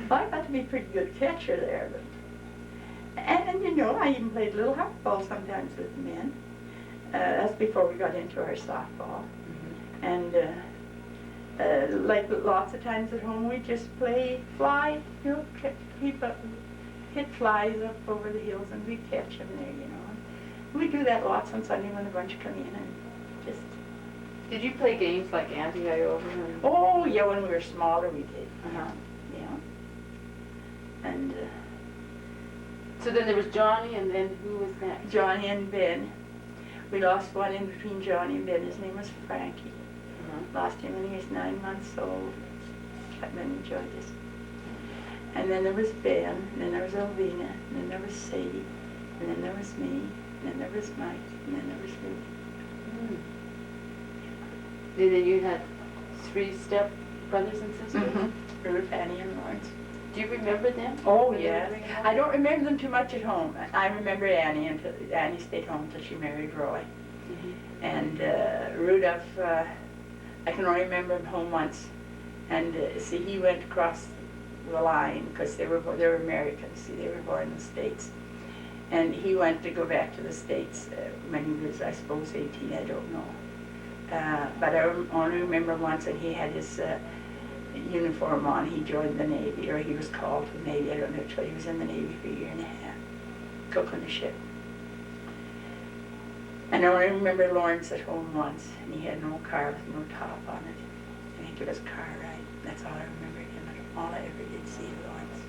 Well, I got to be a pretty good catcher there. And you know, I even played a little hardball sometimes with the men. That's before we got into our softball. And like lots of times at home, we just play fly, you know, hit flies up over the hills, and we'd catch them there, you know. We do that lots on Sunday when the bunch come in and just... Did you play games like anti-over? Oh, yeah, when we were smaller we did. Uh-huh. Yeah. And So then there was Johnny, and then who was next? Johnny and Ben. We lost one in between Johnny and Ben. His name was Frankie. Lost him when he was 9 months old. But then enjoyed this. And then there was Ben, and then there was Elvina, and then there was Sadie, and then there was me, and then there was Mike, and then there was Ruth. And then you had 3 step brothers and sisters? Ruth, Annie, and Lawrence. Do you remember them? Oh, When they yes. were bringing up? I don't remember them too much at home. I remember Annie until Annie stayed home until she married Roy. And Rudolph, I can only remember him home once. And see, he went across the line because they were Americans. See, they were born in the States. And he went to go back to the States when he was, I suppose, 18, I don't know. But I only remember once that he had his uniform on. He joined the Navy, or he was called to the Navy, I don't know, but he was in the Navy for a year and a half, cook on the ship. And I only remember Lawrence at home once, and he had no car with no top on it. I think it was a car ride. That's all I remember him, and all I ever did see of Lawrence.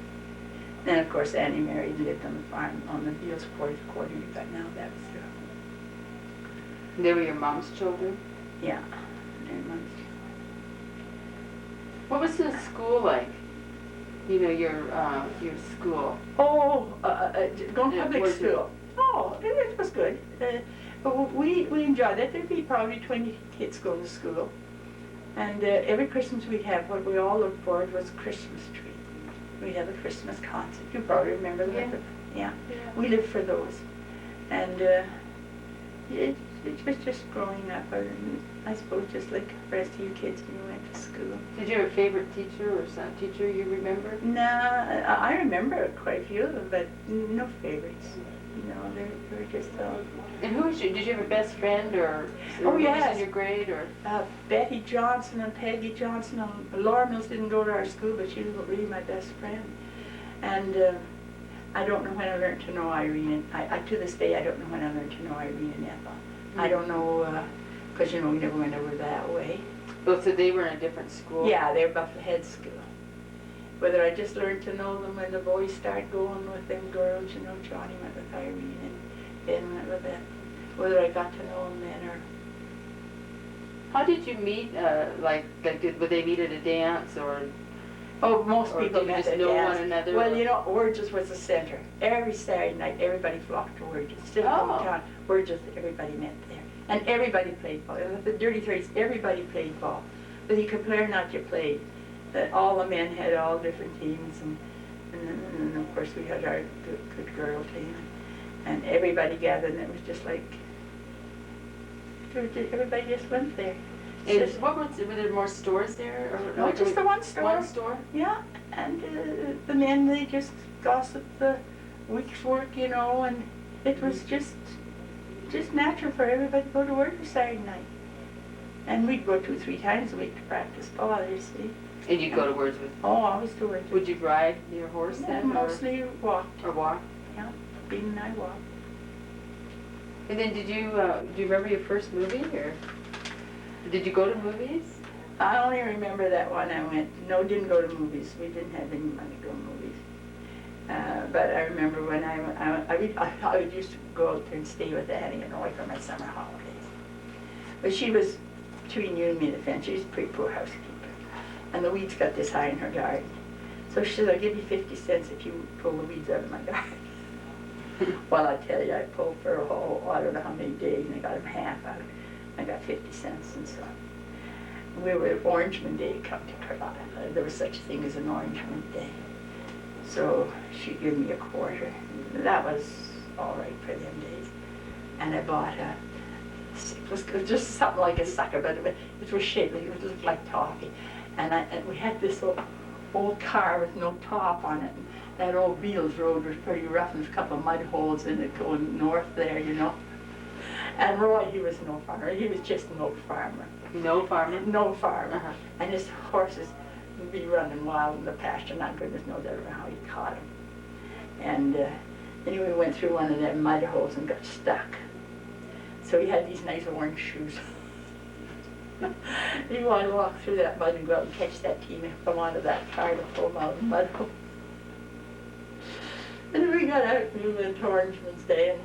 Then, of course, Annie married and lived on the farm on the Beals Quarter we got now. That was through. They were your mom's children? Yeah, their mom's. What was the school like? You know, your school. Oh, going to Yeah, public was it- school. Oh, it was good. We enjoyed it. There'd be probably 20 kids going to school. And every Christmas we'd have what we all looked forward was a Christmas tree. we'd have a Christmas concert. You probably remember that. Yeah. Yeah. We lived for those. And it was just growing up. I suppose just like the rest of you kids when you went to school. Did you have a favorite teacher or some teacher you remember? Nah, I remember quite a few of them, but no favorites. No, they were just all... And who was you? Did you have a best friend or Oh, who was yes. in your grade or? Betty Johnson and Peggy Johnson. Laura Mills didn't go to our school, but she was really my best friend. And I don't know when I learned to know Irene. I to this day, I don't know when I learned to know Irene and Ethel. I don't know, because, you know, we never went over that way. Oh, so they were in a different school? Yeah, they were Buffalo Head School. Whether I just learned to know them when the boys started going with them girls, you know, Johnny went with Irene and Ben went with Ethel. Whether I got to know them then or... How did you meet, would they meet at a dance or? Oh, most Or people did you met just at know dance. one another, Well, or- you know, Wurges was the center. Every Saturday night, everybody flocked to Wurges. Still Oh. hometown, Wurges, everybody met there. And everybody played ball. And with the Dirty 30s, everybody played ball. Whether you could play or not, you played. All the men had all different teams, and of course we had our good girl team. And everybody gathered, and it was just like, everybody just went there. And Just- were there more stores there? Or No, just the one store. One store? Yeah, and the men, they just gossiped the week's work, you know, and it was just natural for everybody to go to work Saturday night. And we'd go 2-3 times a week to practice ball, you see. And you'd go to Wordsworth? Oh, always to work. Would you ride your horse Yeah, then? mostly walked. Or walk? Yeah, Bean and I walked. And then do you remember your first movie or did you go to movies? I only remember that one I went. No, didn't go to movies. We didn't have any money to go to movies. But I remember when I used to go out there and stay with Annie and Roy for my summer holidays. But she was, between you and me, the fence, she was a pretty poor housekeeper. And the weeds got this high in her garden. So she said, I'll give you 50 cents if you pull the weeds out of my garden. Well, I tell you, I pulled for a whole, I don't know how many days, and I got them half out. I got 50 cents and so. We were Orangeman Day come to Carlisle. There was such a thing as an Orangeman Day. So she gave me a quarter. That was all right for them days. And I bought it was just something like a sucker, but it was shaped, it looked like toffee. And we had this old car with no top on it. And that old Beals Road was pretty rough, and there's a couple of mud holes in it going north there, you know. And Roy, he was no farmer. He was just an old farmer. No farmer? No farmer. Uh-huh. And his horses would be running wild in the pasture, not goodness knows ever how he caught them. And anyway, we went through one of them mud holes and got stuck. So he had these nice orange shoes. He wanted to walk through that mud and go out and catch that team and come onto that car to pull them out of the mud hole. And we got out and we went to Orangeman's Day, and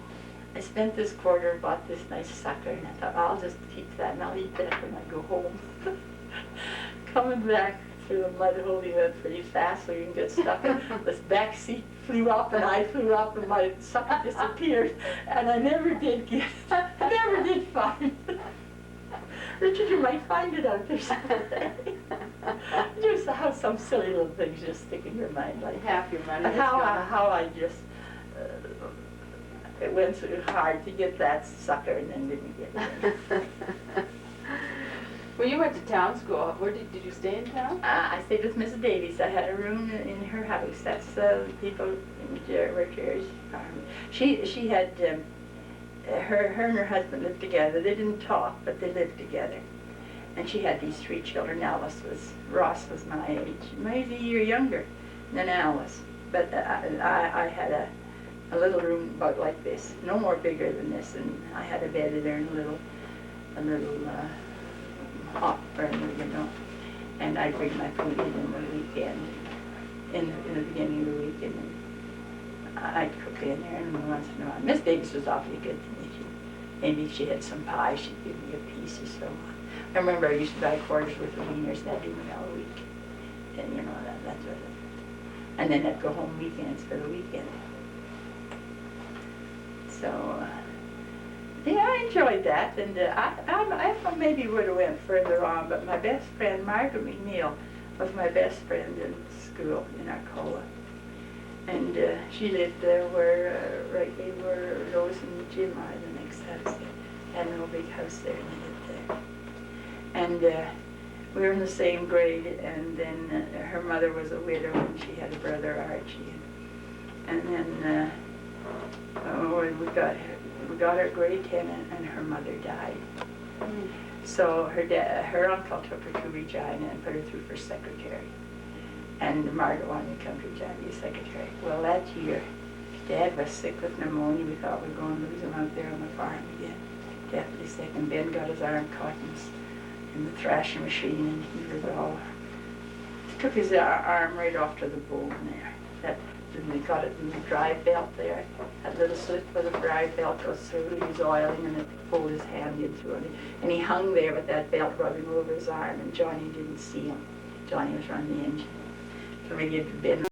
I spent this quarter and bought this nice sucker, and I thought, I'll just keep that and I'll eat that when I go home. Coming back through the mud hole, he went pretty fast so you can get stuck. This back seat flew up and I flew up and my sucker disappeared, and I never did find it. Richard, you might find it out there someday. Just how some silly little things just stick in your mind like Half your money. and is gone. how I just it went so hard to get that sucker and then didn't get it. Well, you went to town school. Where did you stay in town? I stayed with Mrs. Davies. I had a room in her house. That's people where Jerry's farm. She had her and her husband lived together. They didn't talk, but they lived together. And she had these 3 children. Ross was my age. Maybe a year younger than Alice. But I had a little room about like this, no more bigger than this, and I had a bed in there and a little hot burner, you know. And I'd bring my food in the weekend, in the beginning of the week, and I'd cook in there, and once in a while. Miss Davis was awfully good to me. Maybe if she had some pie, she'd give me a piece or so. I remember I used to buy quarters worth of wieners, and I'd do them all week. And you know, that's what it. And then I'd go home weekends for the weekend. So, yeah, I enjoyed that, and I maybe would have went further on, but my best friend, Margaret McNeil, was my best friend in school in Arcola. And she lived there right where Rose and Jim are, the next house there. Had no big house there, and they lived there. And we were in the same grade, and then her mother was a widow, and she had a brother, Archie. And then when we got her grade 10, and her mother died. So her uncle took her to Regina and put her through for secretary. And Margaret wanted to come to Regina to be secretary. Well, that year, Dad was sick with pneumonia. We thought we were going to lose him out there on the farm again. Deathly sick, and Ben got his arm caught in the thrashing machine, and he was all, took his arm right off to the bone there. And they got it in the drive belt there. That little slit where the drive belt goes through. He was oiling, and it pulled his hand into it. And he hung there with that belt rubbing over his arm, and Johnny didn't see him. Johnny was running the engine. So we gave Ben